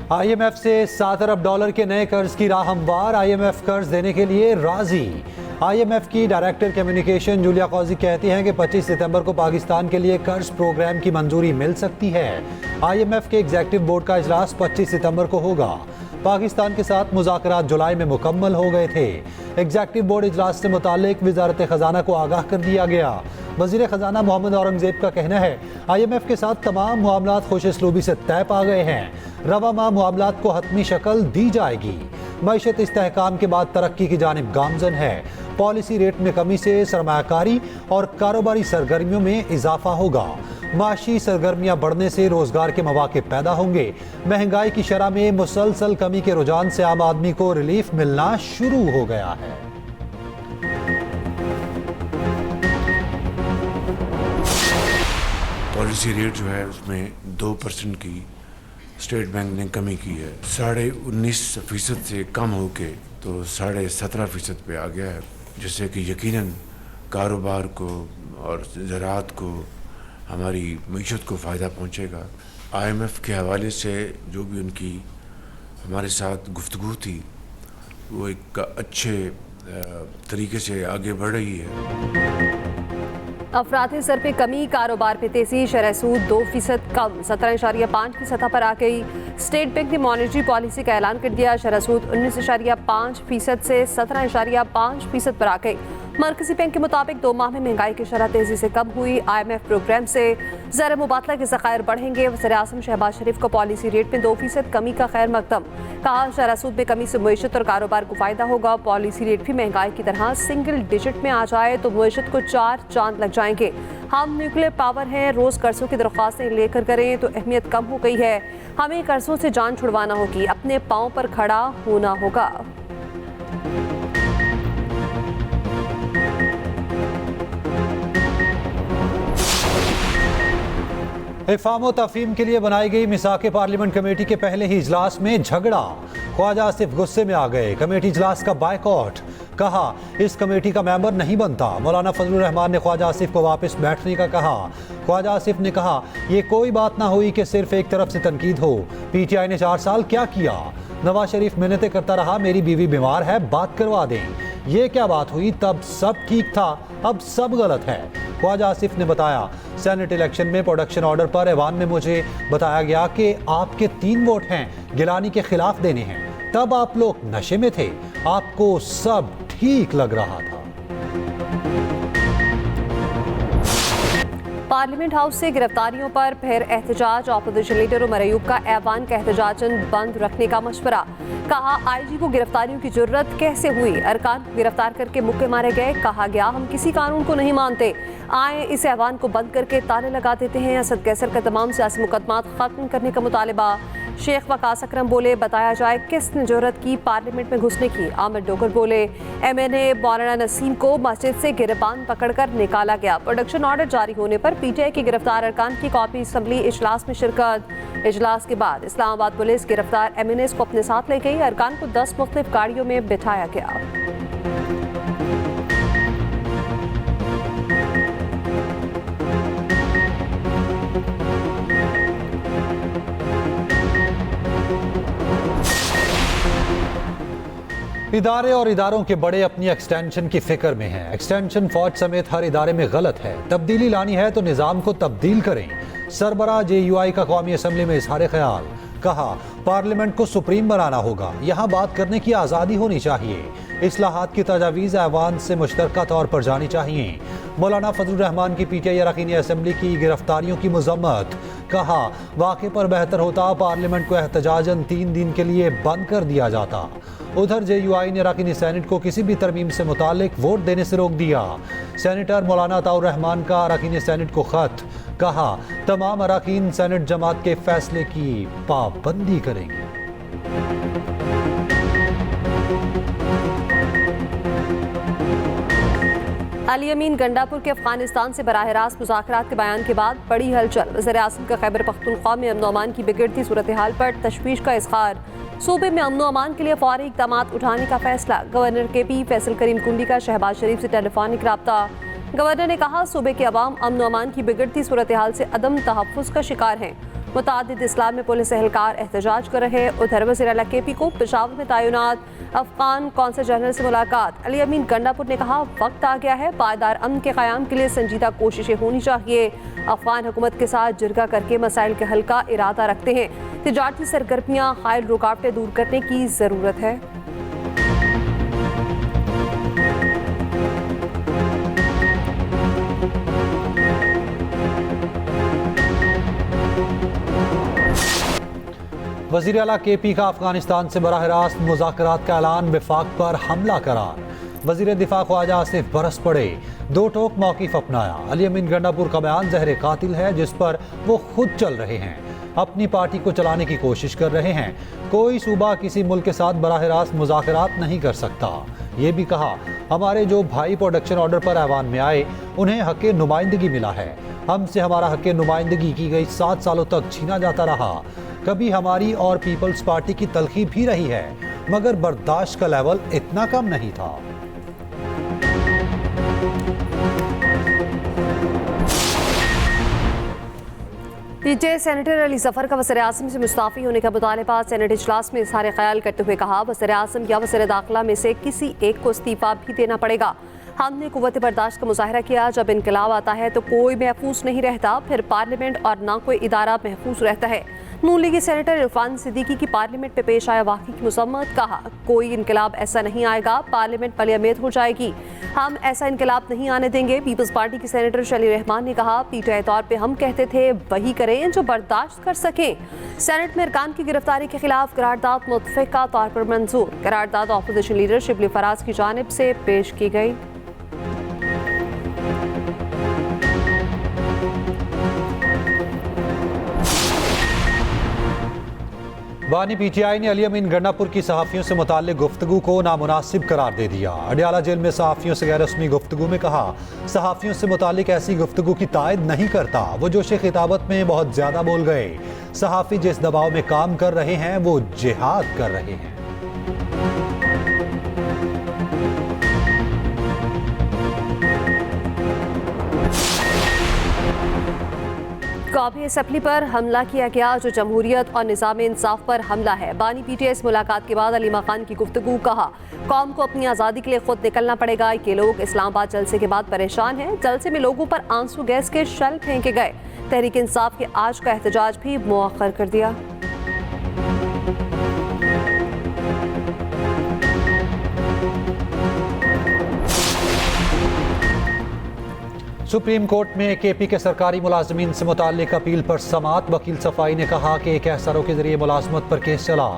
IMF से 7 अरब dollar के नए कर्ज की राह हमवार। IMF कर्ज देने के लिए राजी। IMF की डायरेक्टर कम्युनिकेशन जूलिया कौजी कहती हैं कि 25 सितंबर को पाकिस्तान के लिए कर्ज प्रोग्राम की मंजूरी मिल सकती है। IMF के एग्जीक्यूटिव बोर्ड का इजलास 25 सितंबर को होगा। पाकिस्तान के साथ मुज़ाकरात जुलाई में मुकम्मल हो गए थे। एग्जीक्यूटिव बोर्ड इजलास से मुतालिक वज़ारत ख़जाना को आगाह कर दिया गया। वज़ीर ख़जाना मोहम्मद औरंगज़ेब का कहना है IMF के साथ तमाम मामलात खुशअस्लूबी से तय पा गए हैं। रवा माह मामलात को हतमी शक्ल दी जाएगी। मईशत इस्तेहकाम के बाद तरक्की की जानिब गामजन है। पॉलिसी रेट में कमी से सरमायाकारी और कारोबारी सरगर्मियों में इजाफा होगा। माशी सरगर्मियां बढ़ने से रोजगार के मौके पैदा होंगे। महंगाई की शरह में मुसलसल कमी के रुझान से आम आदमी को रिलीफ मिलना शुरू हो गया है। पॉलिसी रेट जो है उसमें 2% की स्टेट बैंक ने कमी की है। 19.5% से कम होके तो 17.5% पे आ गया है, जिससे कि यकीनन कारोबार को और ज़राअत को, हमारी मईशत को फ़ायदा पहुंचेगा। IMF के हवाले से जो भी उनकी हमारे साथ गुफ्तगू थी वो एक अच्छे तरीके से आगे बढ़ रही है। अफराती स्तर पे कमी, कारोबार पे तेजी, शरह सूद 2% कम 17.5 की सतह पर आ गई। स्टेट बैंक ने मॉनेटरी पॉलिसी का ऐलान कर दिया। शरह सूद 19.5% से 17.5% पर आ गई। मरकजी बैंक के मुताबिक 2 माह में महंगाई की शरह तेजी से कम हुई। IMF प्रोग्राम से ज़र मुबादला के ज़खायर बढ़ेंगे। वज़ीर-ए-आज़म शहबाज शरीफ को पॉलिसी रेट में 2% कमी का खैर मकदम। कहा शरह सूद में कमी से मईशत और कारोबार को फ़ायदा होगा। पॉलिसी रेट भी महंगाई की तरह सिंगल डिजिट में आ जाए तो मईशत को 4 चांद लग जाएंगे। हम न्यूक्लियर पावर हैं, रोज़ कर्जों की दरख्वास्तें लेकर करें तो अहमियत कम हो गई है। हमें कर्जों से जान छुड़वाना होगी, अपने पाँव पर खड़ा होना होगा। इफ़ाम व तफ़हीम के लिए बनाई गई मिसाक़ पार्लियामेंट कमेटी के पहले ही इजलास में झगड़ा। ख्वाजा आसिफ गुस्से में आ गए। कमेटी इजलास का बायकॉट। कहा इस कमेटी का मेंबर नहीं बनता। मौलाना फजलुर रहमान ने ख्वाजा आसिफ को वापस बैठने का कहा। ख्वाजा आसिफ ने कहा यह कोई बात ना हुई कि सिर्फ एक तरफ से तनकीद हो। PTI ने 4 साल क्या किया। नवाज शरीफ मिन्नतें करता रहा, मेरी बीवी बीमार है, बात करवा दें। ये क्या बात हुई, तब सब ठीक था, अब सब गलत है। ख्वाजा आसिफ ने बताया सेनेट इलेक्शन में प्रोडक्शन ऑर्डर पर ऐवान में मुझे बताया गया कि आपके 3 वोट हैं, गिलानी के खिलाफ देने हैं। तब आप लोग नशे में थे, आपको सब ठीक लग रहा था। पार्लियामेंट हाउस से गिरफ्तारियों पर फिर एहतजाज। अपोजिशन लीडर उमर अयूब का ऐवान का एहतजाजन बंद रखने का मशवरा। कहा IG को गिरफ्तारियों की जरूरत कैसे हुई, अरकान को गिरफ्तार करके मुक्के मारे गए। कहा गया हम किसी कानून को नहीं मानते, आए इस ऐवान को बंद करके ताले लगा देते हैं। असद कैसर का तमाम सियासी मुकदमात खत्म करने का मुतालबा। शेख वकास अकरम बोले बताया जाए किसने जरूरत की पार्लियामेंट में घुसने की। आमिर डोगर बोले MNA मौलाना नसीम को मस्जिद से गिरबान पकड़कर निकाला गया। प्रोडक्शन ऑर्डर जारी होने पर PTI के गिरफ्तार अरकान की कॉपी असम्बली इजलास में शिरकत। इजलास के बाद इस्लामाबाद पुलिस गिरफ्तार MNAs को अपने साथ ले गई। अरकान को 10 मुख्तलिफ गाड़ियों में बिठाया गया। इदारे और इदारों के बड़े अपनी एक्सटेंशन की फिक्र में हैं। एक्सटेंशन फौज समेत हर इदारे में गलत है। तब्दीली लानी है तो निज़ाम को तब्दील करें। सरबराह JUI का कौमी असम्बली में इजहार ख्याल। कहा पार्लियामेंट को सुप्रीम बनाना होगा, यहाँ बात करने की आज़ादी होनी चाहिए। इस्लाहात की तजावीज़ ऐवान से मुश्तरका तौर पर जानी चाहिए। मौलाना फजलुर रहमान की PTI अरकान असम्बली की गिरफ्तारियों की मजम्मत। कहा वाक़े पर बेहतर होता पार्लियामेंट को एहतजाजन 3 दिन के लिए बंद कर दिया जाता। उधर JUI ने अरकान सेनेट को किसी भी तरमीम से मुतालिक वोट देने से रोक दिया। सेनेटर मौलाना अताउर रहमान का अरकान सेनेट को खत। कहा तमाम अरकान सेनेट जमात के फैसले की पाबंदी करेंगे। अली अमीन गंडापुर के अफगानिस्तान से बराह रास्त मुज़ाकरात के बयान के बाद बड़ी हलचल। वज़ीर-ए-आज़म का खैबर पख्तूनख्वा में अमन अमान की बिगड़ती सूरत हाल पर तशवीश का इज़हार। सूबे में अमन अमान के लिए फौरी इक़दामात उठाने का फैसला। गवर्नर KP फैसल करीम कुंडी का शहबाज शरीफ से टेलीफोनिक रब्ता। गवर्नर ने कहा सूबे के अवाम अमन अमान की बिगड़ती सूरत हाल से अदम तहफ़्फ़ुज़ का शिकार हैं। मुतादिद इस्लाम में पुलिस एहलकार एहतजाज कर रहे। उधर वज़ीर आला KP को पेशावर में तैनात अफगान कौंसल जनरल से मुलाकात। अली अमीन गंडापुर ने कहा, वक्त आ गया है, पायदार अमन के क़याम के लिए संजीदा कोशिशें होनी चाहिए। अफगान हुकूमत के साथ जिरगा करके मसाइल के हल का इरादा रखते हैं। तिजारती सरगर्मियाँ हायल रुकावटें दूर करने की ज़रूरत है। वज़ीर आला KP का अफगानिस्तान से बराह रास्त मुज़ाकरात का ऐलान। विफाक पर हमला करार। वज़ीर दिफा ख्वाजा आसिफ बरस पड़े। दो टोक मौक़िफ़ अपनाया। अली अमीन गंडापुर का बयान ज़हर कातिल है जिस पर वो खुद चल रहे हैं। अपनी पार्टी को चलाने की कोशिश कर रहे हैं। कोई सूबा किसी मुल्क के साथ बराह रास्त मुज़ाकरात नहीं कर सकता। ये भी कहा, हमारे जो भाई प्रोडक्शन ऑर्डर पर ऐवान में आए उन्हें हक़ नुमाइंदगी मिला है। हमसे हमारा हक़ नुमाइंदगी की गई 7 सालों तक छीना जाता रहा। कभी हमारी और पीपल्स पार्टी की तलखी भी रही है, मगर बर्दाश्त का लेवल इतना कम नहीं था। पीटीआई सेनेटर अली जफर का वज़ीर आज़म से मुस्ताफ़ी होने का मुतालबा। सेनेट इजलास में इज़हार ख्याल करते हुए कहा, वज़ीर आज़म या वज़ीर दाखिला में से किसी एक को इस्तीफ़ा भी देना पड़ेगा। हमने कुव्वत बर्दाश्त का मुजाहरा किया। जब इनकलाब आता है तो कोई महफूज नहीं रहता, फिर पार्लियामेंट और ना कोई इदारा महफूज रहता है। नून लीगी सेनेटर इरफान सिद्दीकी की पार्लियामेंट में पेश आया वाक़ई की मज़म्मत। कहा, कोई इनकलाब ऐसा नहीं आएगा, पार्लियामेंट मलियामेत हो जाएगी। हम ऐसा इनकलाब नहीं आने देंगे। पीपल्स पार्टी की सेनेटर शली रहमान ने कहा, पीटीआई तौर पे हम कहते थे वही करें जो बर्दाश्त कर सकें। सेनेट में अरकान की गिरफ्तारी के खिलाफ करारदाद मुतफ़िक़ा तौर पर मंजूर। करारदाद अपोजिशन लीडर शिबली फराज की जानिब से पेश की गई। बानी PTI ने अली अमीन गंडापुर की सहाफ़ियों से मुताल्लिक़ गुफ्तगू को नामुनासिब करार दे दिया। अडियाला जेल में सहाफ़ियों से गैर रस्मी गुफ्तगू में कहा, सहाफ़ियों से मुताल्लिक़ ऐसी गुफ्तगू की तायद नहीं करता। वो जोशे खिताबत में बहुत ज़्यादा बोल गए। सहाफ़ी जिस दबाव में काम कर रहे हैं वो जिहाद कर रहे हैं। कौमी असम्बली पर हमला किया गया जो जमहूरियत और निज़ाम इंसाफ पर हमला है। बानी PTI इस मुलाकात के बाद अली मकान की गुफ्तगू। कहा, कौम को अपनी आज़ादी के लिए खुद निकलना पड़ेगा। ये लोग इस्लामाबाद जलसे के बाद परेशान हैं। जलसे में लोगों पर आंसू गैस के शेल फेंके गए। तहरीक इंसाफ के आज का एहतजाज भी मुअख्खर कर दिया। सुप्रीम कोर्ट में KP के सरकारी मुलाजमीन से मुताल्लिक अपील पर समाअत। वकील सफाई ने कहा कि एक SRO के जरिए मुलाजमत पर केस चला।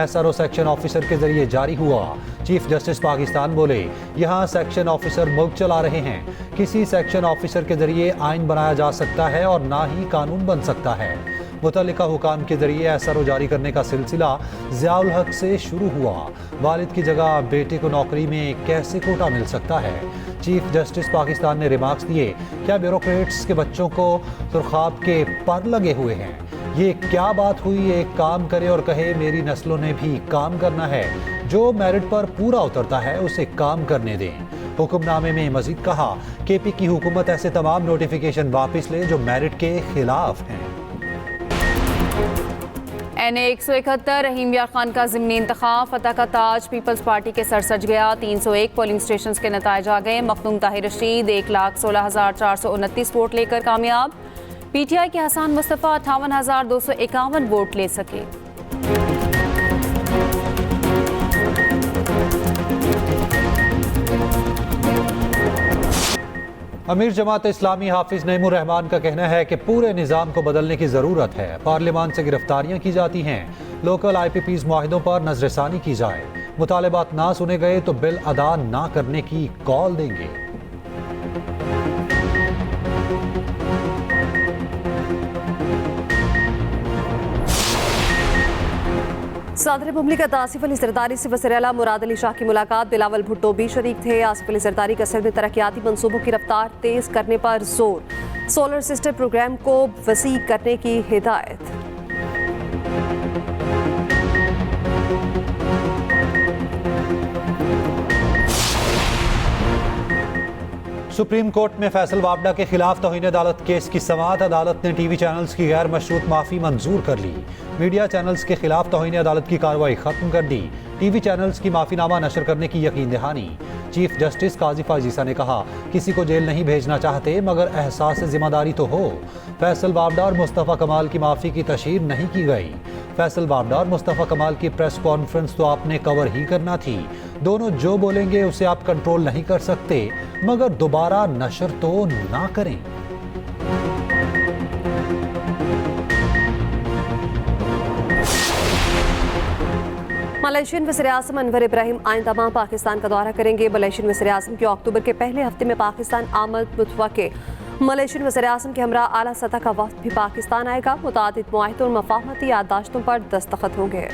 SRO सेक्शन ऑफिसर के जरिए जारी हुआ। चीफ जस्टिस पाकिस्तान बोले, यहाँ सेक्शन ऑफिसर मुल्क चला रहे हैं। किसी सेक्शन ऑफिसर के जरिए आइन बनाया जा सकता है और ना ही कानून बन सकता है। मुतल्लिका हुकाम के जरिए SRO जारी करने का सिलसिला ज़ियाउल हक से शुरू हुआ। वालिद की जगह बेटे को नौकरी में कैसे कोटा मिल सकता है? चीफ जस्टिस पाकिस्तान ने रिमार्क्स दिए, क्या ब्यूरोक्रेट्स के बच्चों को सुरखाब के पर लगे हुए हैं? ये क्या बात हुई? एक काम करे और कहे मेरी नस्लों ने भी काम करना है। जो मेरिट पर पूरा उतरता है उसे काम करने दें। हुक्मनामे में मजीद कहा, KP की हुकूमत ऐसे तमाम नोटिफिकेशन वापस ले जो मेरिट के खिलाफ हैं। NA 171 रहीम यार खान का ज़िमनी इंतखाब। फतह का ताज पीपल्स पार्टी के सर सज गया। 301 पोलिंग स्टेशन के नताइज आ गए। मखदूम ताहिर रशीद 1,16,429 वोट लेकर कामयाब। PTI के हसान मुस्तफ़ा 58,251 वोट ले सके। अमीर जमात इस्लामी हाफिज नईमुर रहमान का कहना है कि पूरे निज़ाम को बदलने की ज़रूरत है। पार्लियामान से गिरफ्तारियां की जाती हैं। लोकल IPPs मुआहिदों पर नजरसानी की जाए। मुतालबात ना सुने गए तो बिल अदा ना करने की कॉल देंगे। सदर मुमलिकत आसिफ अली जरदारी से वज़ीर आला मुराद अली शाह की मुलाकात। बिलावल भुट्टो भी शरीक थे। आसिफ अली जरदारी का सिंध में तरक्याती मनसूबों की रफ्तार तेज करने पर जोर। सोलर सिस्टम प्रोग्राम को वसी करने की हिदायत। सुप्रीम कोर्ट में फैसल वावडा के खिलाफ तौहीन अदालत केस की समाअत। अदालत ने टीवी चैनल्स की गैर मशरूत माफ़ी मंजूर कर ली। मीडिया चैनल्स के खिलाफ तौहीन अदालत की कार्रवाई खत्म कर दी। टीवी चैनल्स की माफ़ीनामा नशर करने की यकीन दहानी। चीफ जस्टिस काजी फाजीसा ने कहा, किसी को जेल नहीं भेजना चाहते मगर एहसास जिम्मेदारी तो हो। फैसल वावडा और मुस्तफ़ा कमाल की माफ़ी की तशहीर नहीं की गई। फैसल वावडा और मुस्तफ़ा कमाल की प्रेस कॉन्फ्रेंस तो आपने कवर ही करना थी। दोनों जो बोलेंगे उसे आप कंट्रोल नहीं कर सकते, मगर दोबारा नशर तो ना करें। मलेशियन वज़ीर-ए-आज़म अनवर इब्राहिम आइंदा माह पाकिस्तान का दौरा करेंगे। मलेशियन वज़ीर-ए-आज़म की अक्टूबर के पहले हफ्ते में पाकिस्तान आमद मुतवक्के। मलेशियन वज़ीर-ए-आज़म के हमरा आला सतह का वफ़द भी पाकिस्तान आएगा। मुतादिद मुआहिदों और मफ़ाहमती याददाश्तों पर दस्तखत होंगे।